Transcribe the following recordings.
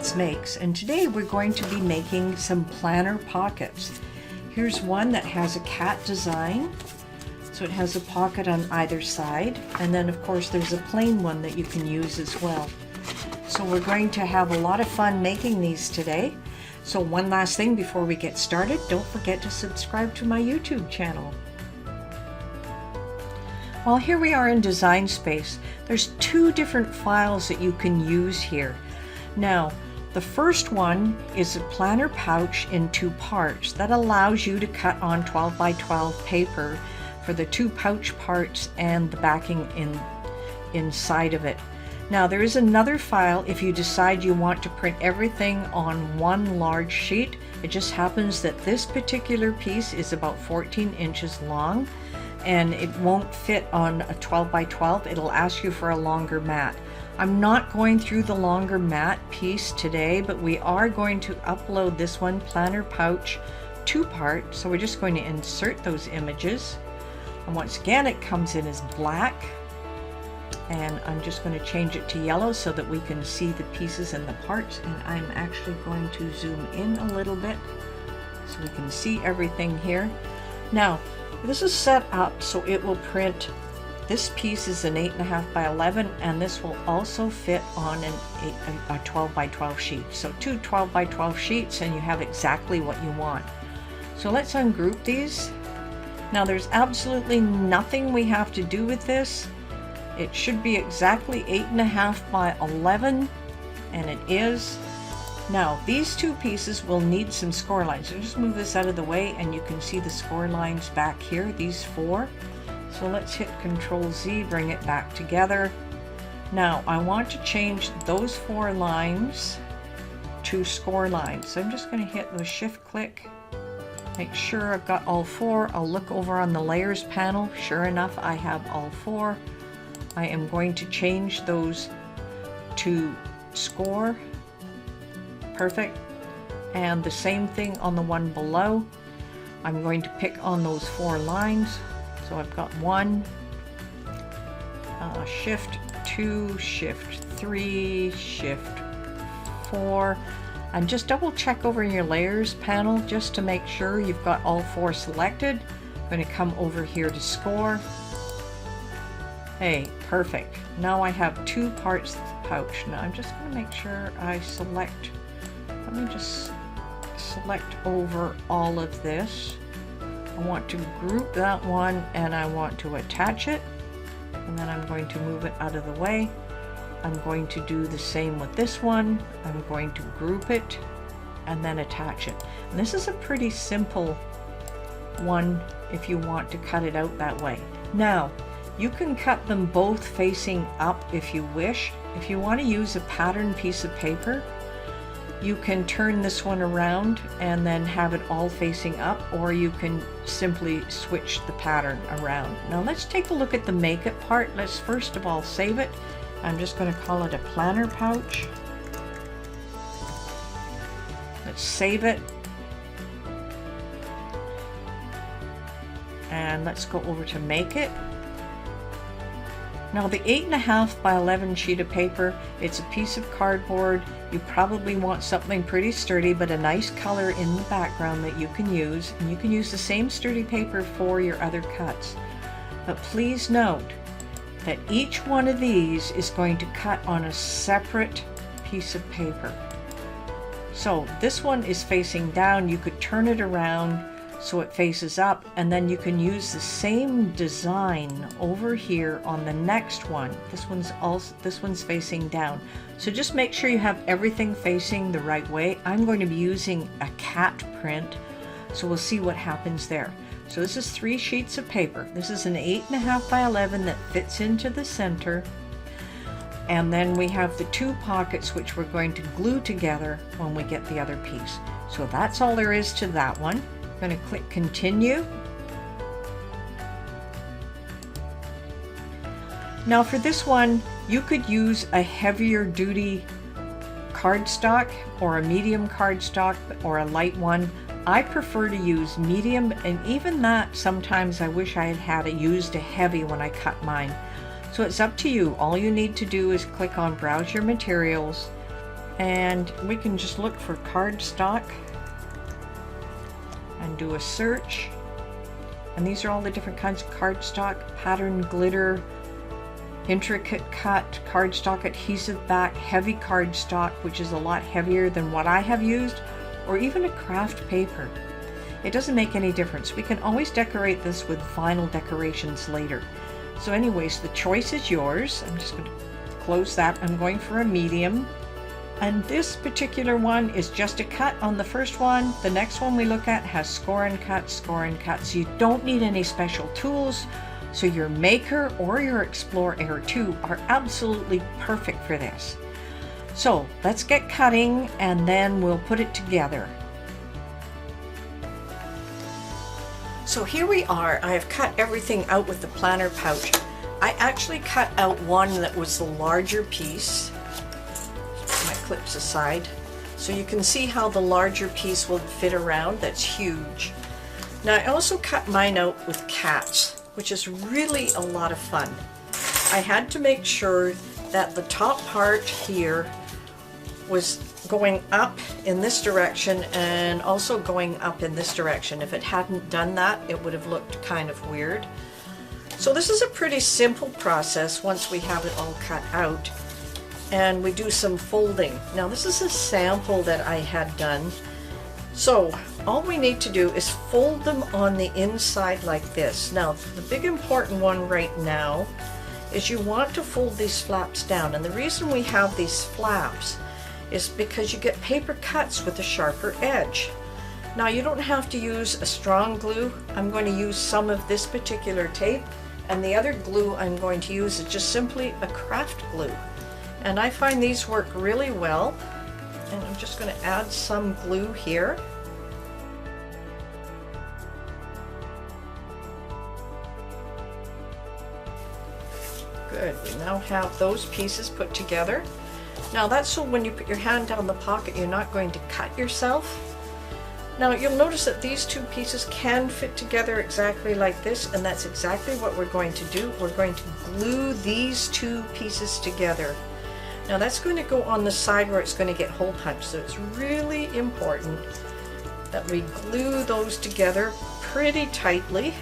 Pockets Makes, and today we're going to be making some planner pockets. Here's one that has a cat design, so it has a pocket on either side, and then of course there's a plain one that you can use as well. So we're going to have a lot of fun making these today. So one last thing before we get started, don't forget to subscribe to my YouTube channel. Well, here we are in Design Space. There's two different files that you can use here. Now, the first one is a planner pouch in two parts that allows you to cut on 12 by 12 paper for the two pouch parts and the backing inside of it. Now, there is another file if you decide you want to print everything on one large sheet. It just happens that this particular piece is about 14 inches long, and it won't fit on a 12 by 12. It'll ask you for a longer mat. I'm not going through the longer mat piece today, but we are going to upload this one, planner pouch, two-part. So we're just going to insert those images. And once again, it comes in as black. And I'm just going to change it to yellow so that we can see the pieces and the parts. And I'm actually going to zoom in a little bit so we can see everything here. Now, this is set up so it will print. This piece is an 8.5 by 11, and this will also fit on a 12 by 12 sheet. So two 12 by 12 sheets, and you have exactly what you want. So let's ungroup these. Now, there's absolutely nothing we have to do with this. It should be exactly 8.5 by 11, and it is. Now, these two pieces will need some score lines. So just move this out of the way and you can see the score lines back here, these four. So let's hit Control Z, bring it back together. Now, I want to change those four lines to score lines. So I'm just going to hit the Shift click, make sure I've got all four. I'll look over on the Layers panel. Sure enough, I have all four. I am going to change those to score. Perfect. And the same thing on the one below. I'm going to pick on those four lines. So I've got one, Shift 2, Shift 3, Shift 4, and just double check over in your Layers panel just to make sure you've got all four selected. I'm going to come over here to score. Hey, perfect. Now I have two parts of the pouch. Now I'm just going to make sure I select. Let me just select over all of this. I want to group that one and I want to attach it. And then I'm going to move it out of the way. I'm going to do the same with this one. I'm going to group it and then attach it. And this is a pretty simple one if you want to cut it out that way. Now, you can cut them both facing up if you wish. If you want to use a pattern piece of paper, you can turn this one around and then have it all facing up, or you can simply switch the pattern around. Now let's take a look at the make it part. Let's first of all save it. I'm just going to call it a planner pouch. Let's save it. And let's go over to make it. Now the 8.5 by 11 sheet of paper, it's a piece of cardboard. You probably want something pretty sturdy, but a nice color in the background that you can use. And you can use the same sturdy paper for your other cuts. But please note that each one of these is going to cut on a separate piece of paper. So this one is facing down. You could turn it around so it faces up, and then you can use the same design over here on the next one. This one's facing down. So just make sure you have everything facing the right way. I'm going to be using a cat print, so we'll see what happens there. So this is 3 sheets of paper. This is an 8.5 by 11 that fits into the center. And then we have the two pockets which we're going to glue together when we get the other piece. So that's all there is to that one. I'm going to click continue. Now for this one, you could use a heavier duty cardstock or a medium cardstock or a light one. I prefer to use medium, and even that sometimes I wish I had used a heavy when I cut mine. So it's up to you. All you need to do is click on Browse Your Materials, and we can just look for cardstock and do a search. And these are all the different kinds of cardstock: pattern, glitter, intricate cut, cardstock, adhesive back, heavy cardstock, which is a lot heavier than what I have used, or even a craft paper. It doesn't make any difference. We can always decorate this with vinyl decorations later. So anyways, the choice is yours. I'm just going to close that. I'm going for a medium. And this particular one is just a cut on the first one. The next one we look at has score and cut, score and cut. So you don't need any special tools. So your Maker or your Explore Air 2 are absolutely perfect for this. So let's get cutting and then we'll put it together. So here we are. I have cut everything out with the planner pouch. I actually cut out one that was the larger piece. Put my clips aside so you can see how the larger piece will fit around. That's huge. Now I also cut mine out with cats, which is really a lot of fun. I had to make sure that the top part here was going up in this direction and also going up in this direction. If it hadn't done that, it would have looked kind of weird. So this is a pretty simple process once we have it all cut out, and we do some folding. Now this is a sample that I had done. So all we need to do is fold them on the inside like this. Now the big important one right now is you want to fold these flaps down, and the reason we have these flaps is because you get paper cuts with a sharper edge. Now you don't have to use a strong glue. I'm going to use some of this particular tape, and the other glue I'm going to use is just simply a craft glue. And I find these work really well. And I'm just going to add some glue here. Good, we now have those pieces put together. Now that's so when you put your hand down the pocket, you're not going to cut yourself. Now you'll notice that these two pieces can fit together exactly like this, and that's exactly what we're going to do. We're going to glue these two pieces together. Now that's going to go on the side where it's going to get hole punched, so it's really important that we glue those together pretty tightly.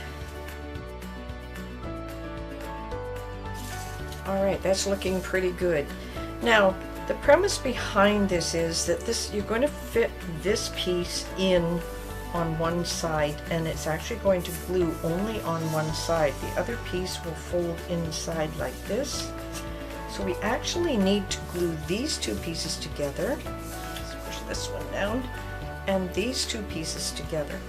Alright, that's looking pretty good. Now the premise behind this is that you're going to fit this piece in on one side, and it's actually going to glue only on one side. The other piece will fold inside like this. So we actually need to glue these two pieces together. Let's push this one down, and these two pieces together.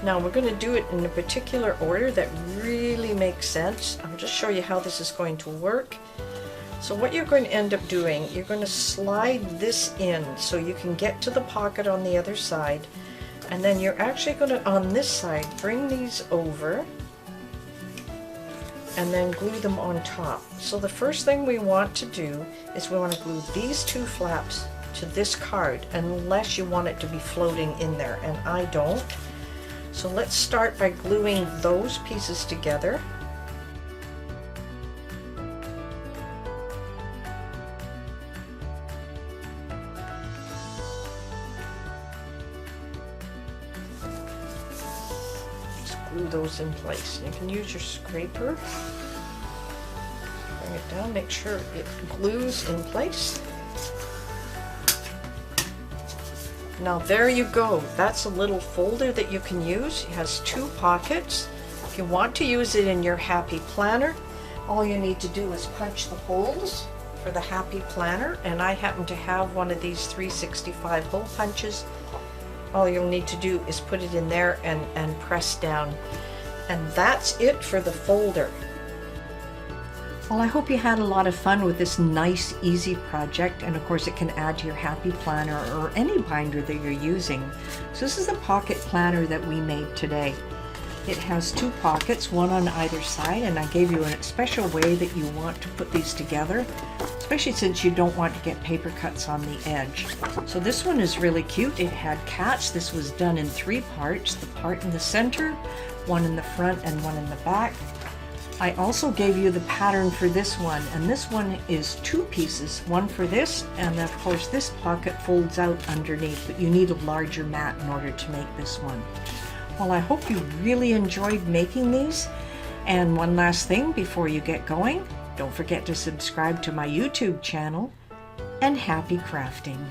Now we're going to do it in a particular order that really makes sense. I'll just show you how this is going to work. So what you're going to end up doing, you're going to slide this in so you can get to the pocket on the other side, and then you're actually going to, on this side, bring these over and then glue them on top. So the first thing we want to do is we want to glue these two flaps to this card, unless you want it to be floating in there, and I don't. So let's start by gluing those pieces together. Glue those in place. You can use your scraper. Bring it down, make sure it glues in place. Now there you go. That's a little folder that you can use. It has two pockets. If you want to use it in your Happy Planner, all you need to do is punch the holes for the Happy Planner, and I happen to have one of these 365 hole punches. All you'll need to do is put it in there and press down. And that's it for the folder. Well, I hope you had a lot of fun with this nice, easy project, and of course it can add to your Happy Planner or any binder that you're using. So this is the pocket planner that we made today. It has two pockets, one on either side, and I gave you a special way that you want to put these together, especially since you don't want to get paper cuts on the edge. So this one is really cute. It had cats. This was done in 3 parts, the part in the center, one in the front, and one in the back. I also gave you the pattern for this one, and this one is 2 pieces, one for this, and of course this pocket folds out underneath, but you need a larger mat in order to make this one. Well, I hope you really enjoyed making these, and one last thing before you get going, don't forget to subscribe to my YouTube channel, and happy crafting!